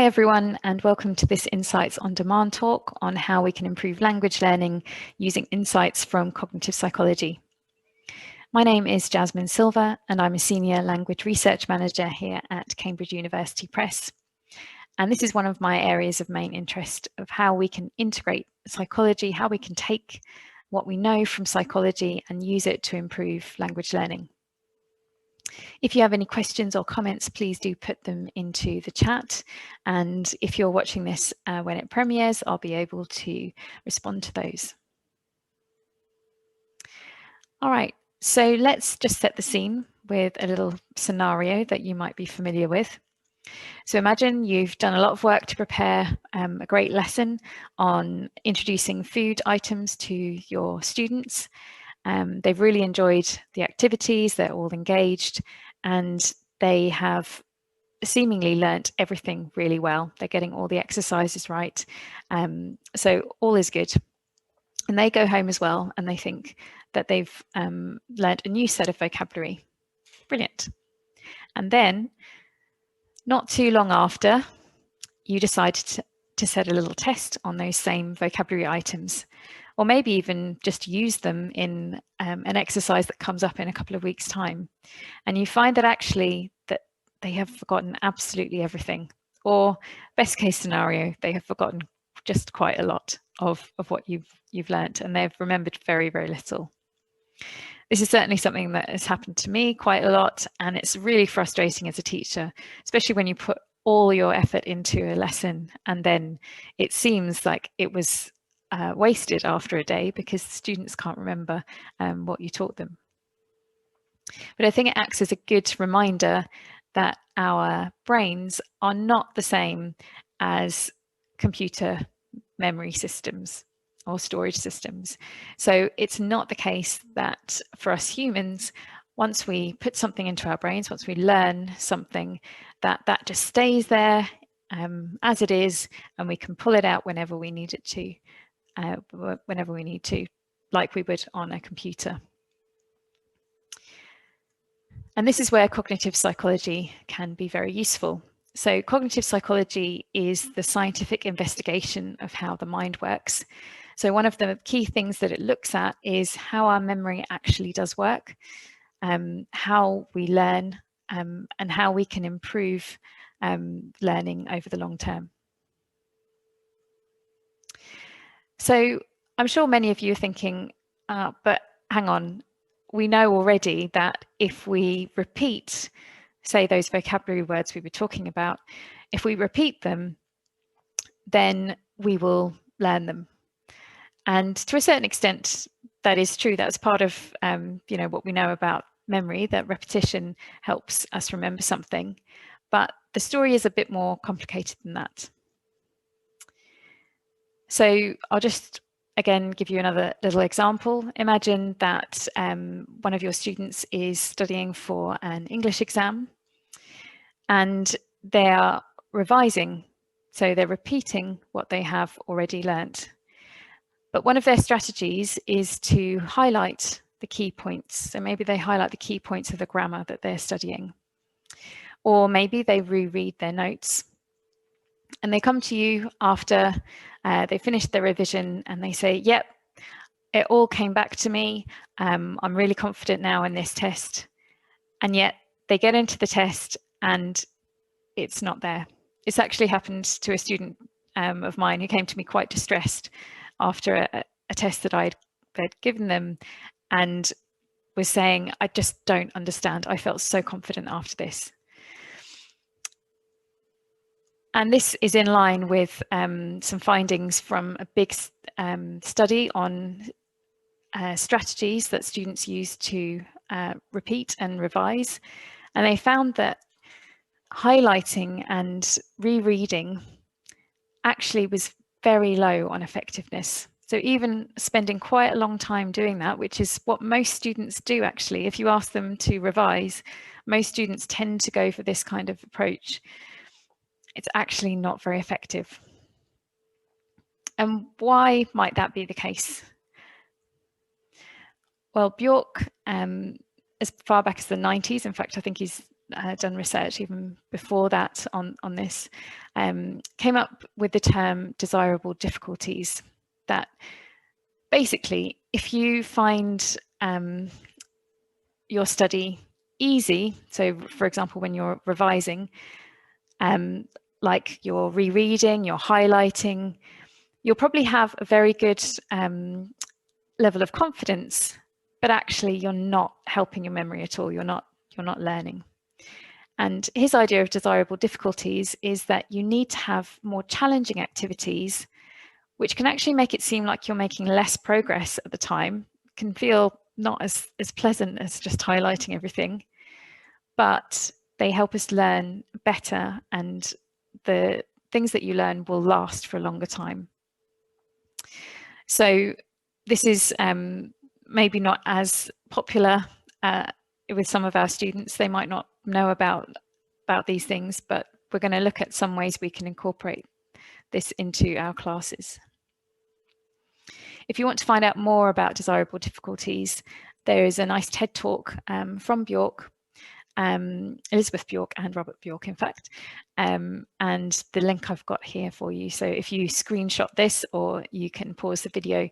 everyone, and welcome to this Insights on Demand talk on how we can improve language learning using insights from cognitive psychology. My name is Jasmin Silver, and I'm a Senior Language Research Manager here at Cambridge University Press. And this is one of my areas of main interest of how we can integrate psychology, how we can take what we know from psychology and use it to improve language learning. If you have any questions or comments, please do put them into the chat. And if you're watching this when it premieres, I'll be able to respond to those. All right, so let's just set the scene with a little scenario that you might be familiar with. So imagine you've done a lot of work to prepare a great lesson on introducing food items to your students. They've really enjoyed the activities, they're all engaged, and they have seemingly learnt everything really well. They're getting all the exercises right. So all is good. And they go home as well, and they think that they've learnt a new set of vocabulary. Brilliant. And then, not too long after, you decide to set a little test on those same vocabulary items, or maybe even just use them in an exercise that comes up in a couple of weeks' time. And you find that actually that they have forgotten absolutely everything, or best case scenario, they have forgotten just quite a lot of what you've learnt, and they've remembered very, very little. This is certainly something that has happened to me quite a lot, and it's really frustrating as a teacher, especially when you put all your effort into a lesson and then it seems like it was wasted after a day because students can't remember what you taught them. But I think it acts as a good reminder that our brains are not the same as computer memory systems or storage systems. So it's not the case that for us humans, once we put something into our brains, once we learn something, that just stays there as it is, and we can pull it out whenever we need it to, like we would on a computer. And this is where cognitive psychology can be very useful. So cognitive psychology is the scientific investigation of how the mind works. So one of the key things that it looks at is how our memory actually does work, how we learn, and how we can improve learning over the long term. So I'm sure many of you are thinking, but hang on, we know already that if we repeat, say, those vocabulary words we were talking about, if we repeat them, then we will learn them. And to a certain extent, that is true. That's part of what we know about memory, that repetition helps us remember something. But the story is a bit more complicated than that. So I'll just, again, give you another little example. Imagine that one of your students is studying for an English exam and they are revising. So they're repeating what they have already learnt. But one of their strategies is to highlight the key points. So maybe they highlight the key points of the grammar that they're studying. Or maybe they reread their notes. And they come to you after they finished their revision and they say, yep, it all came back to me. I'm really confident now in this test. And yet they get into the test and it's not there. It's actually happened to a student of mine who came to me quite distressed after a test that I'd given them and was saying, I just don't understand. I felt so confident after this. And this is in line with some findings from a big study on strategies that students use to repeat and revise. And they found that highlighting and rereading actually was very low on effectiveness. So even spending quite a long time doing that, which is what most students do actually, if you ask them to revise, most students tend to go for this kind of approach. It's actually not very effective. And why might that be the case? Well, Bjork, as far back as the 90s, in fact, I think he's done research even before that on this, came up with the term desirable difficulties. That basically, if you find your study easy, so for example, when you're revising, like you're rereading, you're highlighting, you'll probably have a very good level of confidence, but actually you're not helping your memory at all. You're not learning. And his idea of desirable difficulties is that you need to have more challenging activities, which can actually make it seem like you're making less progress at the time. It can feel not as pleasant as just highlighting everything, but they help us learn better, and the things that you learn will last for a longer time. So this is maybe not as popular with some of our students. They might not know about these things, but we're going to look at some ways we can incorporate this into our classes. If you want to find out more about desirable difficulties, there is a nice TED talk from Bjork, Elizabeth Bjork and Robert Bjork, in fact, and the link I've got here for you. So if you screenshot this, or you can pause the video,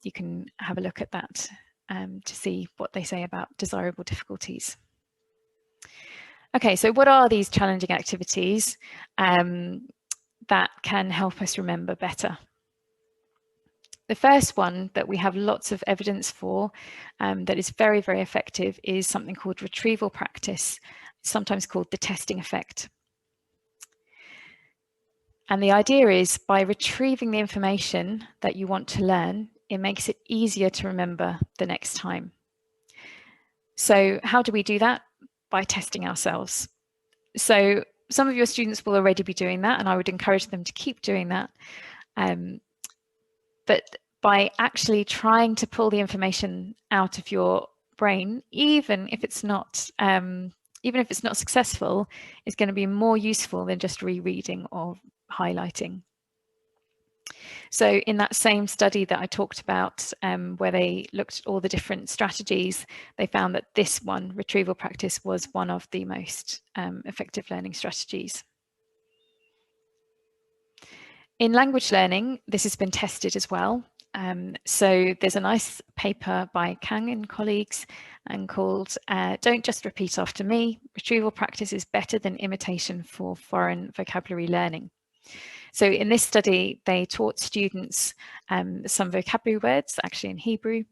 you can have a look at that to see what they say about desirable difficulties. Okay, so what are these challenging activities that can help us remember better? The first one that we have lots of evidence for that is very, very effective is something called retrieval practice, sometimes called the testing effect. And the idea is, by retrieving the information that you want to learn, it makes it easier to remember the next time. So how do we do that? By testing ourselves. So some of your students will already be doing that, and I would encourage them to keep doing that. But by actually trying to pull the information out of your brain, even if it's not successful, it's going to be more useful than just rereading or highlighting. So in that same study that I talked about, where they looked at all the different strategies, they found that this one, retrieval practice, was one of the most effective learning strategies. In language learning, this has been tested as well. So there's a nice paper by Kang and colleagues and called Don't Just Repeat After Me, Retrieval Practice is Better Than Imitation for Foreign Vocabulary Learning. So in this study, they taught students some vocabulary words, actually in Hebrew,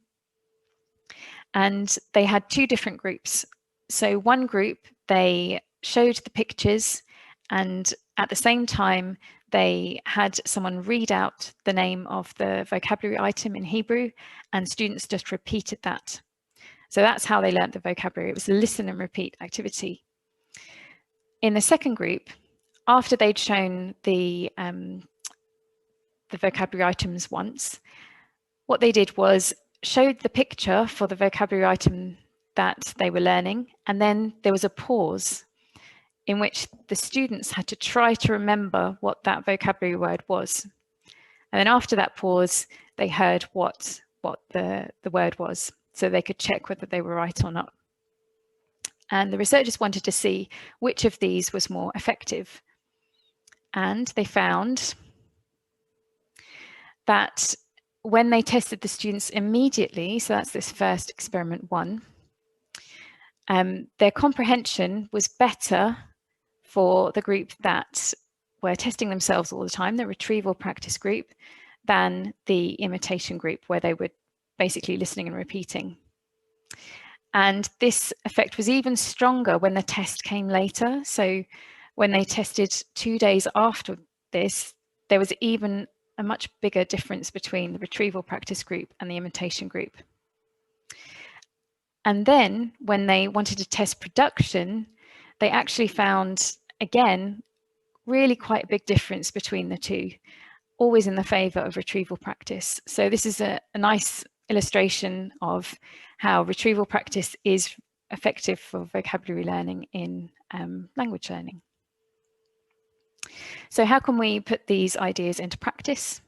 and they had two different groups. So one group, they showed the pictures, and at the same time, they had someone read out the name of the vocabulary item in Hebrew, and students just repeated that. So that's how they learned the vocabulary. It was a listen and repeat activity. In the second group, after they'd shown the vocabulary items once, what they did was showed the picture for the vocabulary item that they were learning, and then there was a pause in which the students had to try to remember what that vocabulary word was. And then after that pause, they heard what the word was, so they could check whether they were right or not. And the researchers wanted to see which of these was more effective. And they found that when they tested the students immediately, so that's this first experiment one, their comprehension was better for the group that were testing themselves all the time, the retrieval practice group, than the imitation group, where they were basically listening and repeating. And this effect was even stronger when the test came later. So when they tested 2 days after this, there was even a much bigger difference between the retrieval practice group and the imitation group. And then when they wanted to test production, they actually found, again, really quite a big difference between the two, always in the favor of retrieval practice. So this is a nice illustration of how retrieval practice is effective for vocabulary learning in language learning. So how can we put these ideas into practice?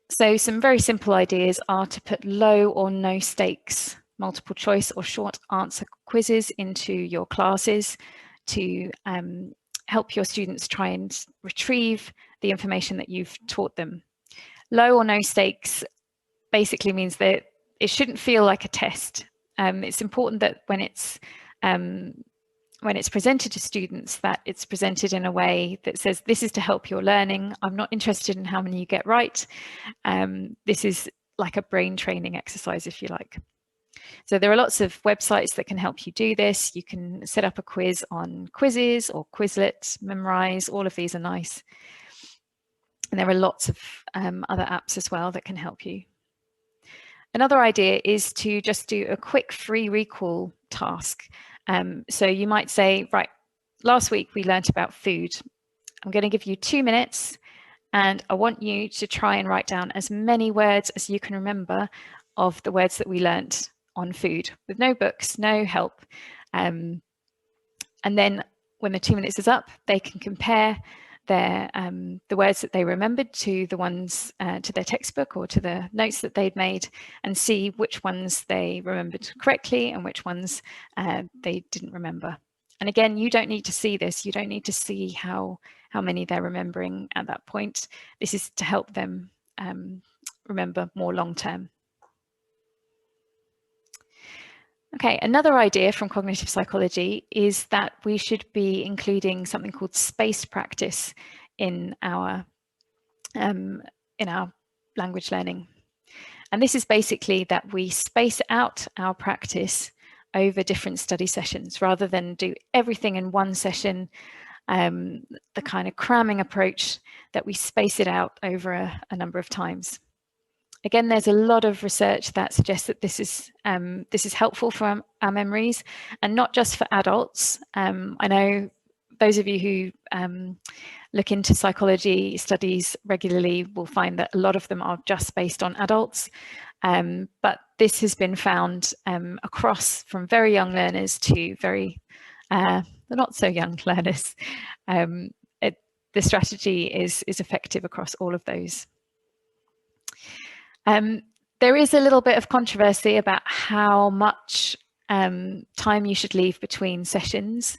So some very simple ideas are to put low or no stakes multiple choice or short answer quizzes into your classes to help your students try and retrieve the information that you've taught them. Low or no stakes basically means that it shouldn't feel like a test. It's important that when it's presented to students, that it's presented in a way that says, this is to help your learning. I'm not interested in how many you get right. This is like a brain training exercise, if you like. So there are lots of websites that can help you do this. You can set up a quiz on Quizzes or Quizlet, Memrise, all of these are nice. And there are lots of other apps as well that can help you. Another idea is to just do a quick free recall task. So you might say, right, last week we learnt about food. I'm going to give you 2 minutes and I want you to try and write down as many words as you can remember of the words that we learnt on food, with no books, no help. And then when the 2 minutes is up, they can compare the words that they remembered to the ones to their textbook or to the notes that they'd made, and see which ones they remembered correctly and which ones they didn't remember. And again, you don't need to see this. You don't need to see how many they're remembering at that point. This is to help them remember more long term. Okay, another idea from cognitive psychology is that we should be including something called spaced practice in our language learning. And this is basically that we space out our practice over different study sessions rather than do everything in one session, the kind of cramming approach, that we space it out over a number of times. Again, there's a lot of research that suggests that this is helpful for our memories, and not just for adults. I know those of you who look into psychology studies regularly will find that a lot of them are just based on adults, but this has been found across from very young learners to very not so young learners. The strategy is effective across all of those. There is a little bit of controversy about how much time you should leave between sessions.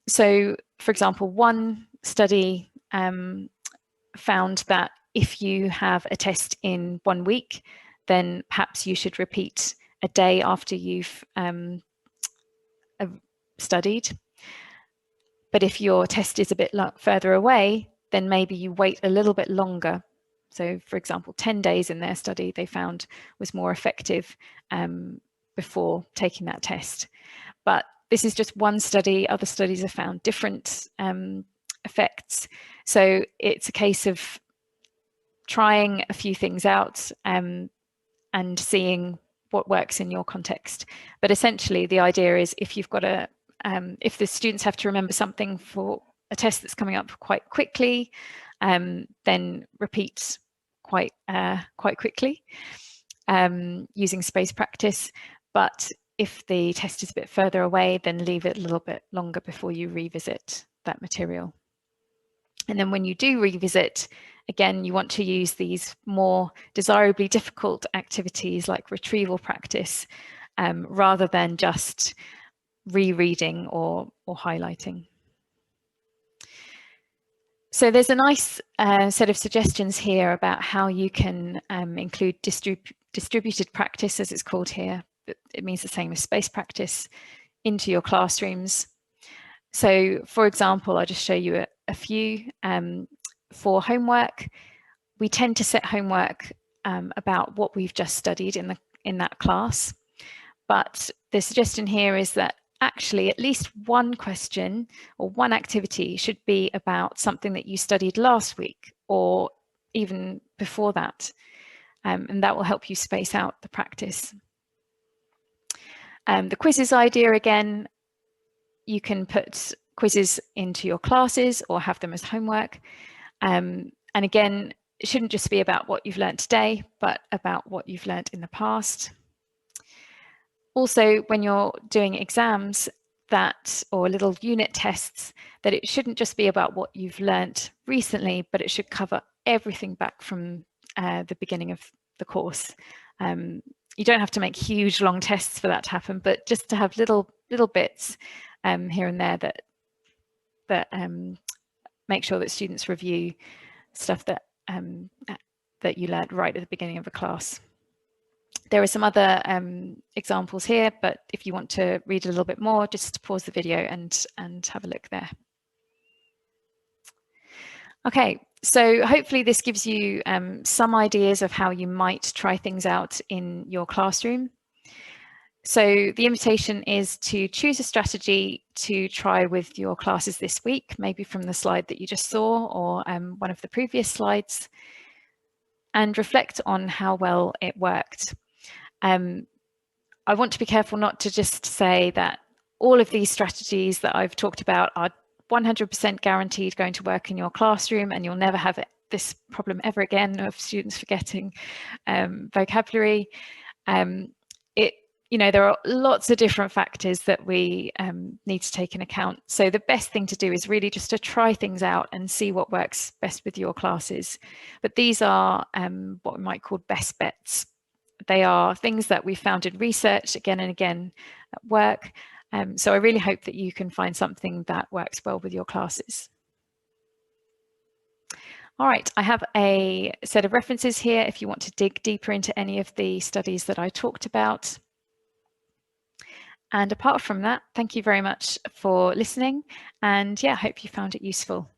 So, for example, one study found that if you have a test in 1 week, then perhaps you should repeat a day after you've studied. But if your test is a bit further away, then maybe you wait a little bit longer. So, for example, 10 days in their study they found was more effective before taking that test. But this is just one study. Other studies have found different effects. So it's a case of trying a few things out and seeing what works in your context. But essentially, the idea is if you've got if the students have to remember something for a test that's coming up quite quickly, then repeat quite quickly using spaced practice. But if the test is a bit further away, then leave it a little bit longer before you revisit that material. And then when you do revisit, again, you want to use these more desirably difficult activities like retrieval practice rather than just rereading or highlighting. So there's a nice set of suggestions here about how you can include distributed practice, as it's called here. It means the same as spaced practice, into your classrooms. So, for example, I'll just show you a few. For homework, we tend to set homework about what we've just studied in that class. But the suggestion here is that actually at least one question or one activity should be about something that you studied last week or even before that. And that will help you space out the practice. The quizzes idea, again, you can put quizzes into your classes or have them as homework. And again, it shouldn't just be about what you've learned today, but about what you've learned in the past. Also, when you're doing exams or little unit tests, that it shouldn't just be about what you've learnt recently, but it should cover everything back from the beginning of the course. You don't have to make huge long tests for that to happen, but just to have little bits here and there that make sure that students review stuff that that you learned right at the beginning of a class. There are some other examples here, but if you want to read a little bit more, just pause the video and have a look there. Okay, so hopefully this gives you some ideas of how you might try things out in your classroom. So the invitation is to choose a strategy to try with your classes this week, maybe from the slide that you just saw or one of the previous slides, and reflect on how well it worked. I want to be careful not to just say that all of these strategies that I've talked about are 100% guaranteed going to work in your classroom and you'll never have this problem ever again of students forgetting vocabulary. There are lots of different factors that we need to take into account. So the best thing to do is really just to try things out and see what works best with your classes. But these are what we might call best bets. They are things that we found in research again and again at work. So I really hope that you can find something that works well with your classes. All right, I have a set of references here if you want to dig deeper into any of the studies that I talked about. And apart from that, thank you very much for listening. And yeah, I hope you found it useful.